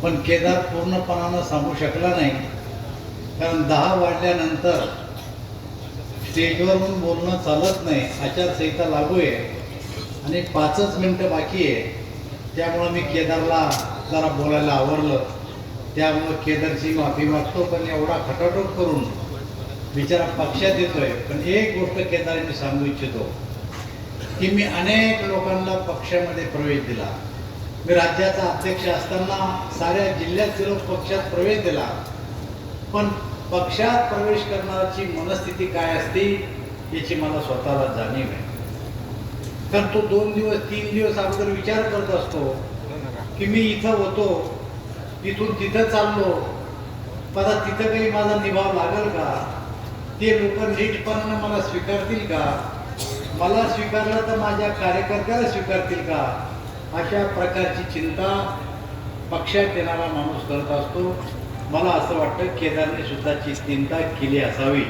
पण केदार पूर्णपणानं सांगू शकला नाही, कारण 10 वाजल्यानंतर स्टेजवरून बोलणं चालत नाही, आचारसंहिता लागू आहे आणि 5च मिनटं बाकी आहे. त्यामुळं मी केदारला जरा बोलायला आवरलं. त्यामुळं केदारची माफी मागतो, पण एवढा खटाटोप करून बिचारा पक्षात येतोय. पण एक गोष्ट केदार मी सांगू इच्छितो की मी अनेक लोकांना पक्षामध्ये प्रवेश दिला. मी राज्याचा अध्यक्ष असताना साऱ्या जिल्ह्यात गेलो, पक्षात प्रवेश दिला. पण पक्षात प्रवेश करण्याची मनस्थिती काय असते याची मला स्वतःला जाणीव आहे. कारण तो 2 दिवस 3 दिवस अगोदर विचार करत असतो की मी इथं होतो, इथून तिथं चाललो, मला तिथं काही माझा निभाव लागेल का, ते लोक नीटपणानं मला स्वीकारतील का, मला स्वीकारलं तर माझ्या कार्यकर्त्याला स्वीकारतील का, अशा प्रकारची चिंता पक्षात येणारा माणूस करत असतो. मला असं वाटतं केदारने सुद्धा चिंता केली असावी.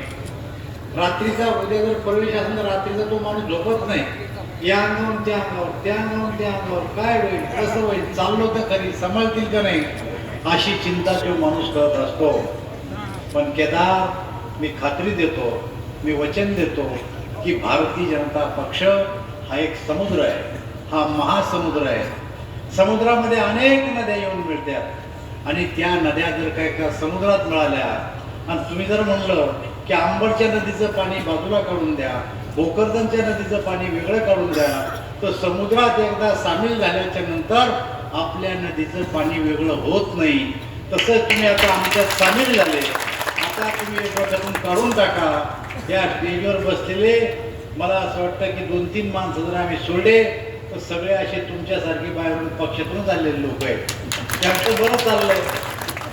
रात्रीचा उद्या जर प्रवेश असेल तर रात्रीचा तो माणूस झोपत नाही. या अंगावर त्या अंगावर, त्या अंगावर त्या अंगावर, काय होईल, कसं होईल, चाललो तर खरी, सांभाळतील का नाही, अशी चिंता तो माणूस करत असतो. पण केदार, मी खात्री देतो, मी वचन देतो की भारतीय जनता पक्ष हा एक समुद्र आहे, हा महासमुद्र आहे. समुद्रामध्ये अनेक नद्या येऊन मिळतात आणि त्या नद्या जर काय का समुद्रात मिळाल्या आणि तुम्ही जर म्हणलं की अंबडच्या नदीचं पाणी बाजूला काढून द्या, भोकरदनच्या नदीचं पाणी वेगळं काढून द्या, तर समुद्रात एकदा सामील झाल्याच्या नंतर आपल्या नदीचं पाणी वेगळं होत नाही. तसंच तुम्ही आता आमच्यात सामील झाले, आता तुम्ही एकदा काढून टाका. या स्टेजवर बसलेले मला असं वाटतं की 2-3 माणसं जर आम्ही सोडले तर सगळे असे तुमच्यासारखे बाहेरून पक्षातून आलेले लोक आहेत. त्यांचं बरं चाललंय,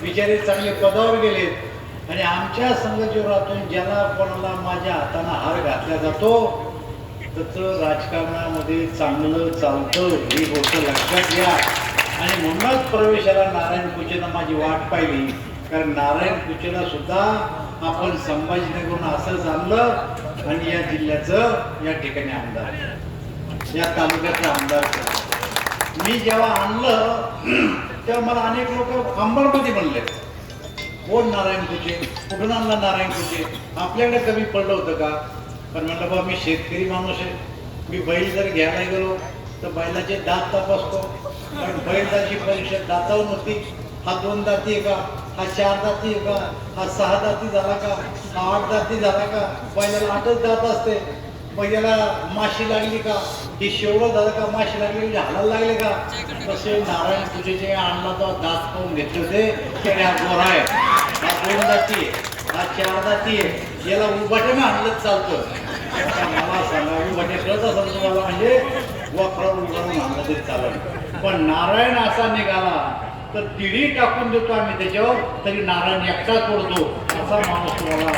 बिचारे चांगले पदावर गेलेत आणि आमच्या संघजीवरातून ज्याला कोणाला माझ्या हाताने हार घातला जातो तर राजकारणामध्ये चांगलं चालतं ही गोष्ट लक्षात घ्या. आणि म्हणूनच प्रवेशाला नारायण कुचेनं माझी वाट पाहिली, कारण नारायण कुचेला सुद्धा आपण संभाजीनगरहून असंच आणलं आणि या जिल्ह्याचं या ठिकाणी आमदार, या तालुक्याचं आमदार. मी जेव्हा आणलं तेव्हा मला अनेक लोक अंबरमध्ये म्हणले, कोण नारायण कुचे, कुठून आणला नारायण कुचे, आपल्याकडे कमी पडलं होतं का. पण म्हणलं बाबा मी शेतकरी माणूस आहे, मी बैल जर घ्यायला गेलो तर बैलाचे दात तपासतो, कारण बैलाची परीक्षा दातावून होती. हा 2 दाती आहे का, हा 4 दाती आहे का, हा 6 दाती झाला का, हा 8 दाती झाला का, बैलाला 8च दात असते. बैलाला माशी लागली का, ही शेवळं झालं का, माशी लागली हालायला लागले का. तसे नारायण पूजेचे आणला तो दात पाहून घेतले होते, त्याने हा गोरा आहे, हा 2 दाती आहे, हा 4 दाती आहे, याला उभाट्यानं आणलंच चालतं. मला सांगा, उभाट्या कळत असेल तुम्हाला, म्हणजे वक्रावर उभारून आणलं तरी चालेल. पण नारायण असा निघाला तर तिडी टाकून देतो आम्ही त्याच्यावर, तरी नारायण एकटा तोडतो असा माणूस तुम्हाला.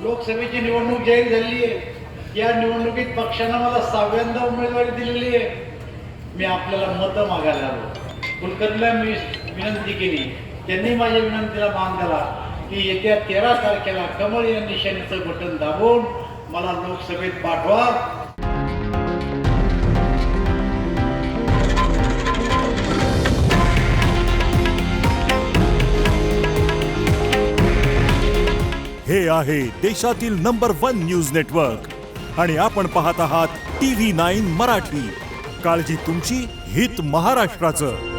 लोकसभेची निवडणूक जाहीर झाली आहे. या निवडणुकीत पक्षानं मला 6व्यांदा उमेदवारी दिलेली आहे. मी आपल्याला मतं मागायला आलो. कुलकर्णीला मी विनंती केली, त्यांनी माझ्या विनंतीला मान दिला की येत्या 13 तारखेला कमळ या निशाणीचं बटन दाबून मला लोकसभेत पाठवा. हे आहे देशातील नंबर 1 न्यूज नेटवर्क आणि आपण पाहत आहात TV9 मराठी. काळजी तुमची, हित महाराष्ट्राचं.